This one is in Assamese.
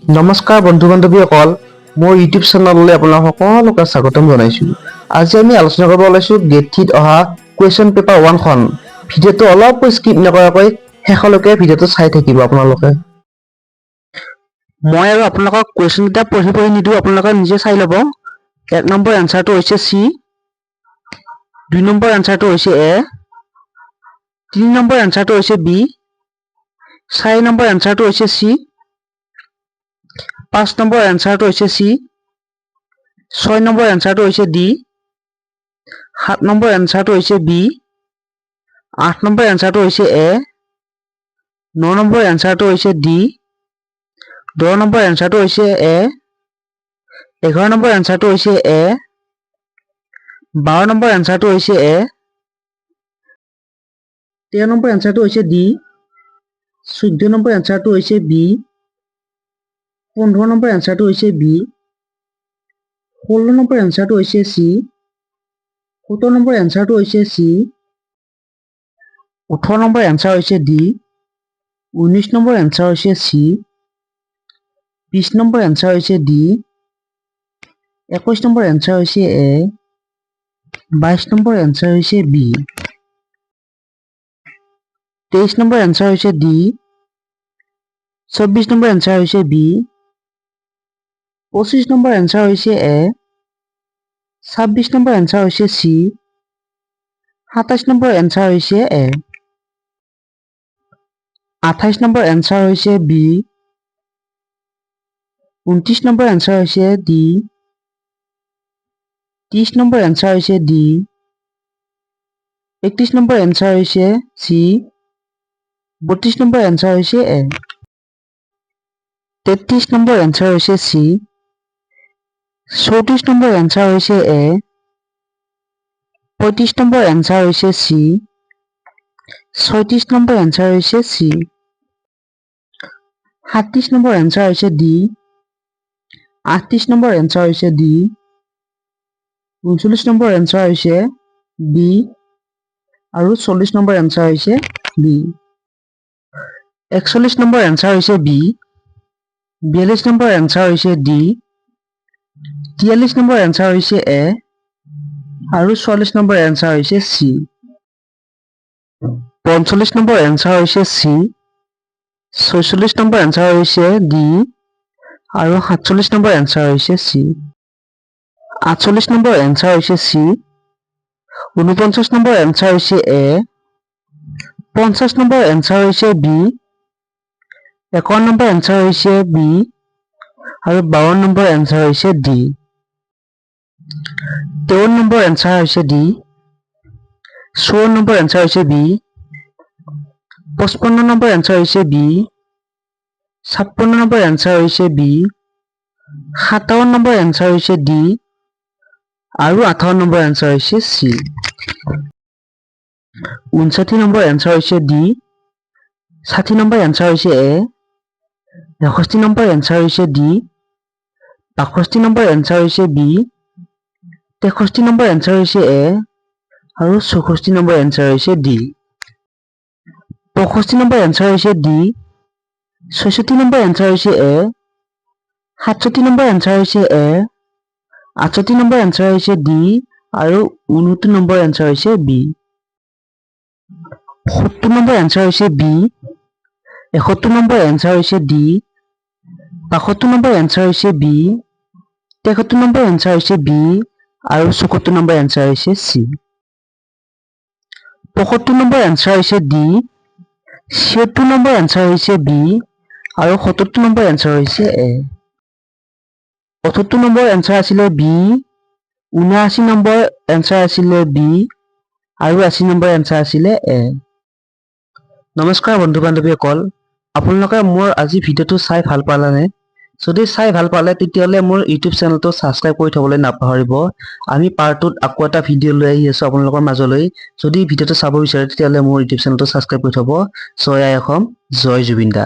নমস্কাৰ বন্ধু বান্ধৱীসকল, মোৰ ইউটিউব চেনেললৈ আপোনালোক সকলোকে স্বাগতম জনাইছোঁ। আজি আমি আলোচনা কৰিব ওলাইছোঁ গেট 3ত অহা কুৱেশ্যন পেপাৰ 1 খন। ভিডিঅ'টো অলপো স্কিপ নকৰাকৈ শেষলৈকে ভিডিঅ'টো চাই থাকিব আপোনালোকে। মই আৰু আপোনালোকক কুৱেশ্যন কেইটা পঢ়ি নিদিওঁ, আপোনালোকে নিজে চাই ল'ব। 1 নম্বৰ এনচাৰটো হৈছে চি, 2 নম্বৰ এনচাৰটো হৈছে এ, 3 নম্বৰ এনচাৰটো হৈছে বি, 4 নম্বৰ এনচাৰটো হৈছে চি, 5 নম্বৰ এনচাৰটো হৈছে চি, 6 নম্বৰ এনচাৰটো হৈছে ডি, 7 নম্বৰ এনচাৰটো হৈছে বি, 8 নম্বৰ এনচাৰটো হৈছে এ, 9 নম্বৰ এনচাৰটো হৈছে ডি, 10 নম্বৰ এনচাৰটো হৈছে এ, 11 নম্বৰ এনচাৰটো হৈছে এ, 12 নম্বৰ এনচাৰটো হৈছে এ, 13 নম্বৰ এনচাৰটো হৈছে ডি, 14 নম্বৰ এনচাৰটো হৈছে বি, 15 নম্বৰ এনচাৰটো হৈছে বি, 16 নম্বৰ এনচাৰটো হৈছে চি, 17 নম্বৰ এনচাৰটো হৈছে চি, 18 নম্বৰ এনচাৰ হৈছে ডি, 19 নম্বৰ এনচাৰ হৈছে চি, 20 নম্বৰ এনচাৰ হৈছে ডি, 21 নম্বৰ এনচাৰ হৈছে এ, 22 নম্বৰ এনচাৰ হৈছে বি, 23 নম্বৰ এনচাৰ হৈছে ডি, 24 নম্বৰ এনচাৰ হৈছে বি, 25 নম্বৰ এনচাৰ হৈছে এ, 26 নম্বৰ এনচাৰ হৈছে চি, 27 নম্বৰ এনচাৰ হৈছে এ, 28 নম্বৰ এনচাৰ হৈছে বি, 29 নম্বৰ এনচাৰ হৈছে ডি, 30 নম্বৰ এনচাৰ হৈছে ডি, 31 নম্বৰ এনচাৰ হৈছে চি, 32 নম্বৰ এনচাৰ হৈছে এ, 33 নম্বৰ এনচাৰ হৈছে চি, 34 নম্বৰ এনচাৰ হৈছে এ, 35 নম্বৰ এনচাৰ হৈছে চি, 36 নম্বৰ এনচাৰ হৈছে চি, 37 নম্বৰ এনচাৰ হৈছে ডি, 38 নম্বৰ এনচাৰ হৈছে ডি, 39 নম্বৰ এনচাৰ হৈছে বি আৰু 40 নম্বৰ এনচাৰ হৈছে বি। 41 নম্বৰ এনচাৰ হৈছে বি, 42 নম্বৰ এনচাৰ হৈছে ডি, 43 নম্বৰ এনচাৰ হৈছে এ আৰু 44 নম্বৰ এনচাৰ হৈছে চি। 45 নম্বৰ এনচাৰ হৈছে চি, 46 নম্বৰ এনচাৰ হৈছে ডি আৰু 47 নম্বৰ এনচাৰ হৈছে চি। 48 নম্বৰ এনচাৰ হৈছে চি, 49 নম্বৰ এনচাৰ হৈছে এ, 50 নম্বৰ এনচাৰ হৈছে বি, 51 নম্বৰ এনচাৰ হৈছে বি আৰু 52 নম্বৰ এনচাৰ হৈছে ডি। 53 নম্বৰ এনচাৰ হৈছে ডি, 54 নম্বৰ এনচাৰ হৈছে বি, 55 নম্বৰ এনচাৰ হৈছে বি, 56 নম্বৰ এনচাৰ হৈছে বি, 57 নম্বৰ এনচাৰ হৈছে ডি আৰু 58 নম্বৰ এনচাৰ হৈছে চি। 59 নম্বৰ এনচাৰ হৈছে ডি, 60 নম্বৰ এনচাৰ হৈছে এ, 61 নম্বৰ এনচাৰ হৈছে ডি, 62 নম্বৰ এনচাৰ হৈছে বি, 63 নম্বৰ এনচাৰ হৈছে এ আৰু 64 নম্বৰ এনচাৰ হৈছে ডি। 65 নম্বৰ এনচাৰ হৈছে ডি, 66 নম্বৰ এনচাৰ হৈছে এ, 67 নম্বৰ এনচাৰ হৈছে এ, 68 নম্বৰ এনচাৰ হৈছে ডি আৰু 69 নম্বৰ এনচাৰ হৈছে বি। 70 নম্বৰ এনচাৰ হৈছে বি, 71 নম্বৰ এনচাৰ হৈছে ডি, 72 নম্বৰ এনচাৰ হৈছে বি, 73 নম্বৰ এনচাৰ হৈছে বি আৰু 74 নম্বৰ এনচাৰ হৈছে চি। 75 নম্বৰ এনচাৰ হৈছে ডি, 76 নম্বৰ এনচাৰ হৈছে বি আৰু 77 নম্বৰ এনচাৰ হৈছে এ। 78 নম্বৰ এনচাৰ আছিলে বি, 79 নম্বৰ এনচাৰ আছিলে বি আৰু 80 নম্বৰ এনচাৰ আছিলে এ। নমস্কাৰ বন্ধু বান্ধৱীসকল, আপোনালোকে মোৰ আজি ভিডিঅ'টো চাই ভাল পালেনে? যদি চাই ভাল পালে তেতিয়াহ'লে মোৰ ইউটিউব চেনেলটো ছাবস্ক্ৰাইব কৰি থ'বলৈ নাপাহৰিব। আমি পাৰ্ট 2ত আকৌ এটা ভিডিঅ' লৈ আহি আছোঁ আপোনালোকৰ মাজলৈ। যদি ভিডিঅ'টো চাব বিচাৰে তেতিয়াহ'লে মোৰ ইউটিউব চেনেলটো ছাবস্ক্ৰাইব কৰি থ'ব। জয় আই অসম, জয় জুবিন দা।